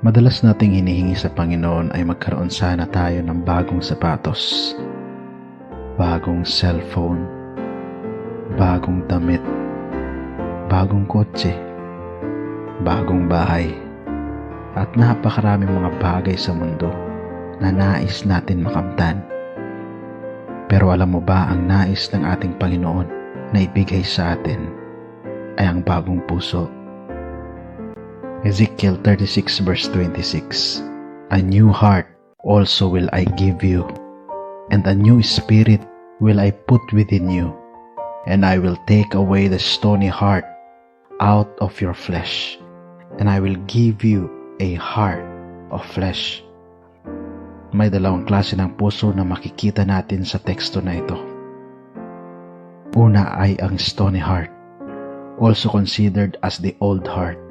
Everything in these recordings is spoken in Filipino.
Madalas nating hinihingi sa Panginoon ay magkaroon sana tayo ng bagong sapatos, bagong cellphone, bagong damit, bagong kotse, bagong bahay, at napakaraming mga bagay sa mundo na nais natin makamtan. Pero alam mo ba ang nais ng ating Panginoon na ibigay sa atin ay ang bagong puso? Ezekiel 36 verse 26, "A new heart also will I give you, and a new spirit will I put within you, and I will take away the stony heart out of your flesh, and I will give you a heart of flesh." May dalawang klase ng puso na makikita natin sa teksto na ito. Una ay ang stony heart, also considered as the old heart,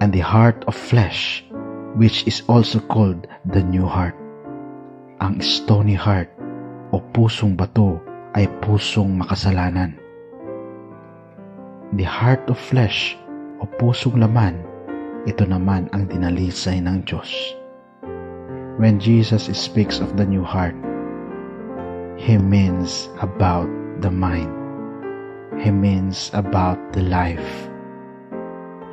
and the heart of flesh, which is also called the new heart. Ang stony heart o pusong bato ay pusong makasalanan. The heart of flesh o pusong laman, ito naman ang dinalisay ng Diyos. When Jesus speaks of the new heart, He means about the mind. He means about the life.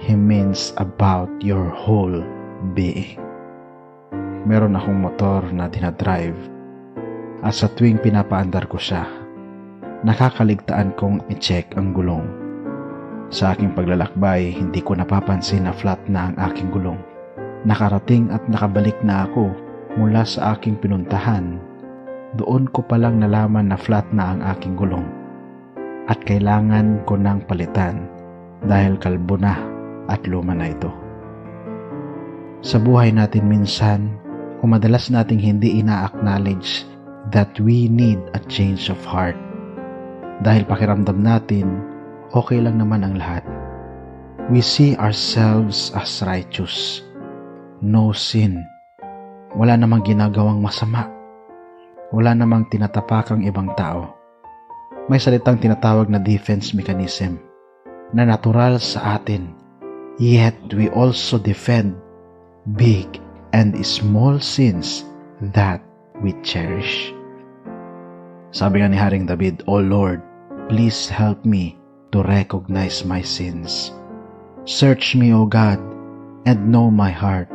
He means about your whole being. Meron akong motor na dinadrive at sa tuwing pinapaandar ko siya, nakakaligtaan kong i-check ang gulong. Sa aking paglalakbay, hindi ko napapansin na flat na ang aking gulong. Nakarating at nakabalik na ako mula sa aking pinuntahan. Doon ko palang nalaman na flat na ang aking gulong at kailangan ko nang palitan dahil kalbo na at luma na ito. Sa buhay natin minsan, o madalas nating hindi ina-acknowledge that we need a change of heart. Dahil pakiramdam natin, okay lang naman ang lahat. We see ourselves as righteous. No sin. Wala namang ginagawang masama. Wala namang tinatapakang ibang tao. May salitang tinatawag na defense mechanism na natural sa atin. Yet we also defend big and small sins that we cherish. Sabi nga ni Haring David, "O Lord, please help me to recognize my sins. Search me, O God, and know my heart.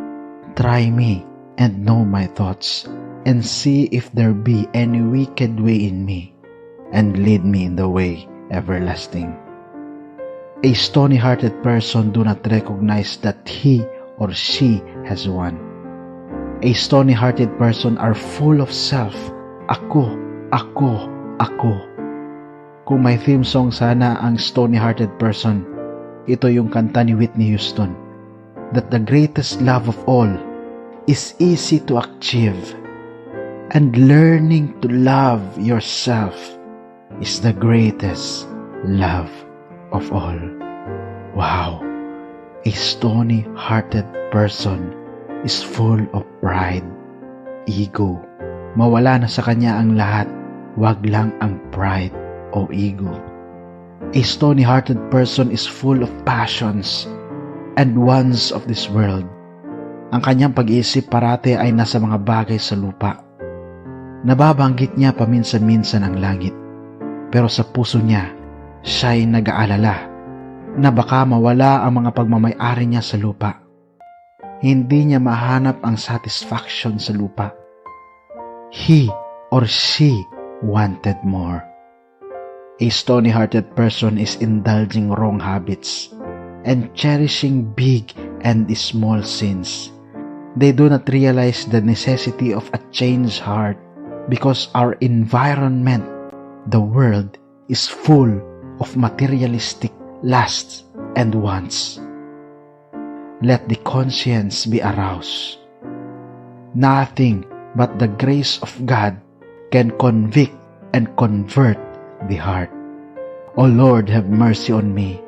Try me and know my thoughts, and see if there be any wicked way in me, and lead me in the way everlasting." A stony-hearted person do not recognize that he or she has won. A stony-hearted person are full of self. Ako, ako, ako. Kung may theme song sana ang stony-hearted person, ito yung kanta ni Whitney Houston, that the greatest love of all is easy to achieve, and learning to love yourself is the greatest love of all. Wow! A stony-hearted person is full of pride, ego. Mawala na sa kanya ang lahat, wag lang ang pride o ego. A stony-hearted person is full of passions and wants of this world. Ang kanyang pag-iisip parate ay nasa mga bagay sa lupa. Nababanggit niya paminsan-minsan ang langit, pero sa puso niya, siya'y nag-aalala na baka mawala ang mga pagmamay-ari niya sa lupa. Hindi niya mahanap ang satisfaction sa lupa. He or she wanted more. A stony-hearted person is indulging wrong habits and cherishing big and small sins. They do not realize the necessity of a changed heart because our environment, the world, is full of materialistic lusts and wants. Let the conscience be aroused. Nothing but the grace of God can convict and convert the heart. O Lord, have mercy on me.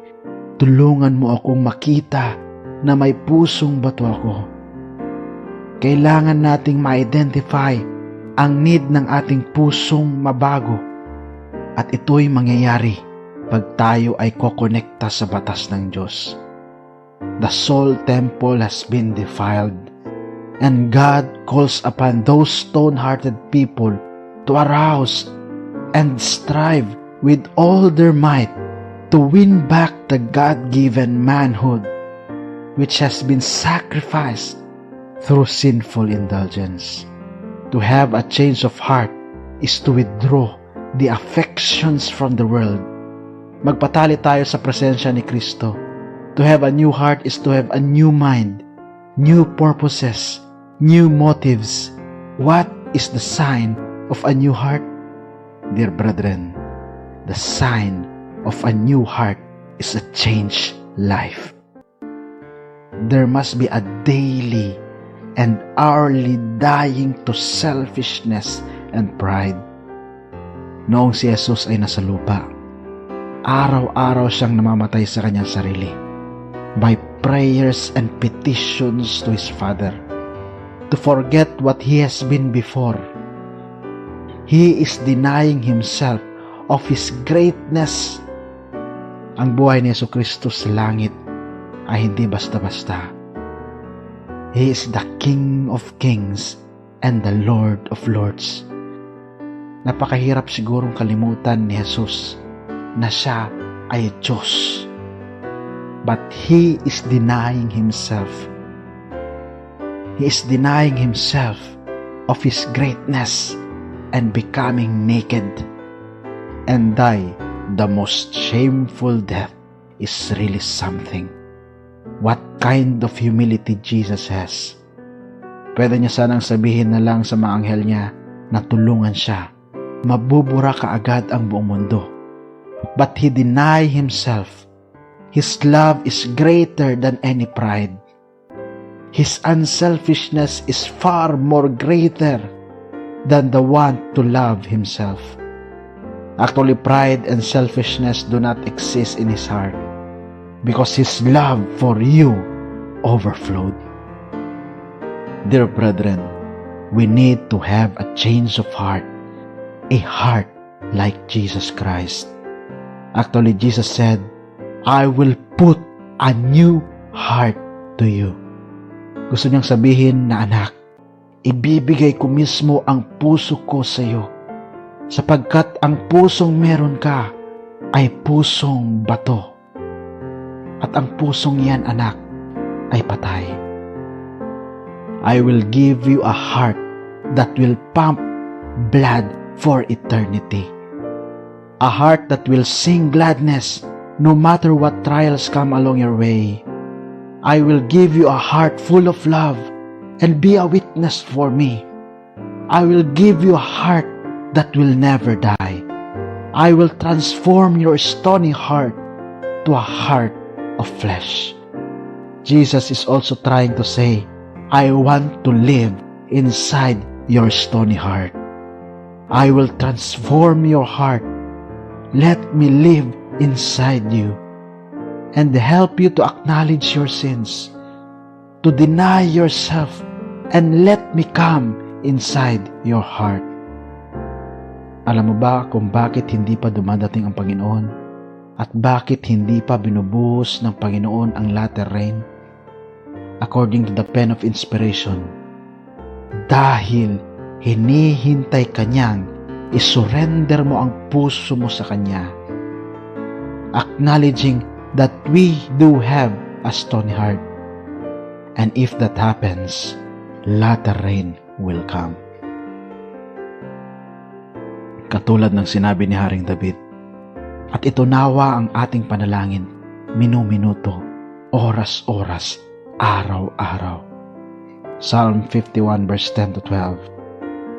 Tulungan mo akong makita na may pusong bato ako. Kailangan nating ma-identify ang need ng ating pusong mabago, at ito'y mangyayari pag tayo ay kokonekta sa batas ng Diyos. The soul temple has been defiled, and God calls upon those stone-hearted people to arouse and strive with all their might to win back the God-given manhood which has been sacrificed through sinful indulgence. To have a change of heart is to withdraw the affections from the world. Magpatali tayo sa presensya ni Kristo. To have a new heart is to have a new mind, new purposes, new motives. What is the sign of a new heart? Dear brethren, the sign of a new heart is a changed life. There must be a daily and hourly dying to selfishness and pride. Noong si Jesus ay nasa lupa, araw-araw siyang namamatay sa kanyang sarili by prayers and petitions to His Father to forget what He has been before. He is denying Himself of His greatness. Ang buhay ni Jesucristo sa langit ay hindi basta-basta. He is the King of Kings and the Lord of Lords. Napakahirap sigurong kalimutan ni Jesus na siya ay Diyos. But He is denying Himself. He is denying Himself of His greatness and becoming naked and die the most shameful death is really something. What kind of humility Jesus has. Pwede niya sanang sabihin na lang sa mga anghel niya na tulungan siya. Mabubura kaagad ang buong mundo. But He denied Himself. His love is greater than any pride. His unselfishness is far more greater than the one to love Himself. Actually, pride and selfishness do not exist in His heart because His love for you overflowed. Dear brethren, we need to have a change of heart, a heart like Jesus Christ. Actually, Jesus said, I will put a new heart to you. Gusto niyang sabihin na anak, ibibigay ko mismo ang puso ko sa iyo, sapagkat ang pusong meron ka ay pusong bato. At ang pusong yan, anak, ay patay. I will give you a heart that will pump blood for eternity. A heart that will sing gladness no matter what trials come along your way. I will give you a heart full of love and be a witness for me. I will give you a heart that will never die. I will transform your stony heart to a heart of flesh. Jesus is also trying to say, I want to live inside your stony heart. I will transform your heart. Let me live inside you and help you to acknowledge your sins, to deny yourself, and let me come inside your heart. Alam mo ba kung bakit hindi pa dumadating ang Panginoon at bakit hindi pa binubuhos ng Panginoon ang latter rain? According to the pen of inspiration, dahil hinihintay Kanyang isurrender mo ang puso mo sa Kanya, acknowledging that we do have a stony heart. And if that happens, latter rain will come. Katulad ng sinabi ni Haring David, at ito nawa ang ating panalangin, minu-minuto, oras-oras, araw-araw. Psalm 51 verse 10 to 12.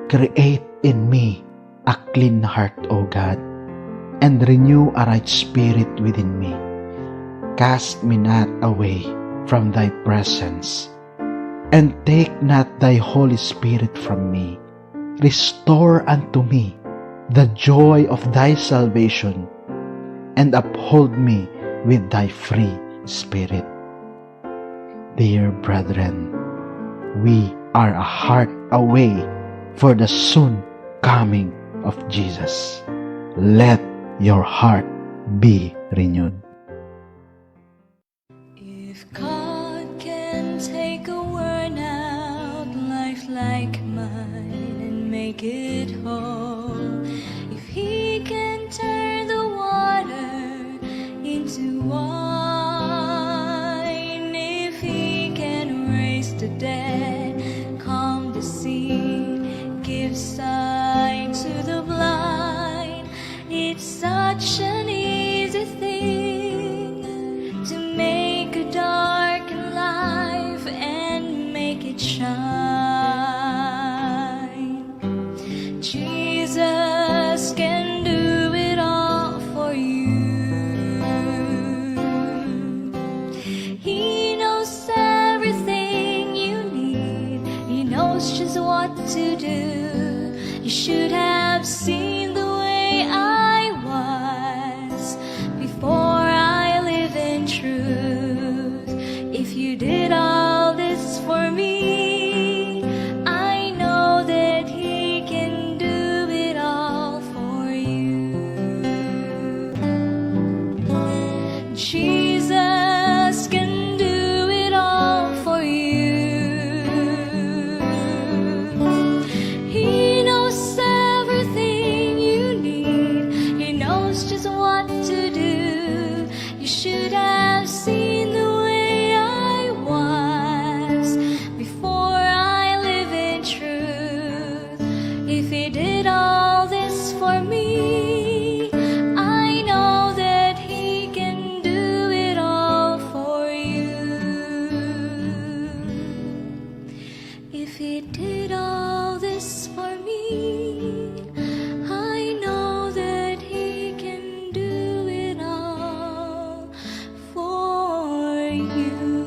Create in me a clean heart, O God, and renew a right spirit within me. Cast me not away from thy presence, and take not thy Holy Spirit from me. Restore unto me the joy of thy salvation, and uphold me with thy free spirit. Dear brethren, we are a heart away for the soon coming of Jesus. Let your heart be renewed. If you.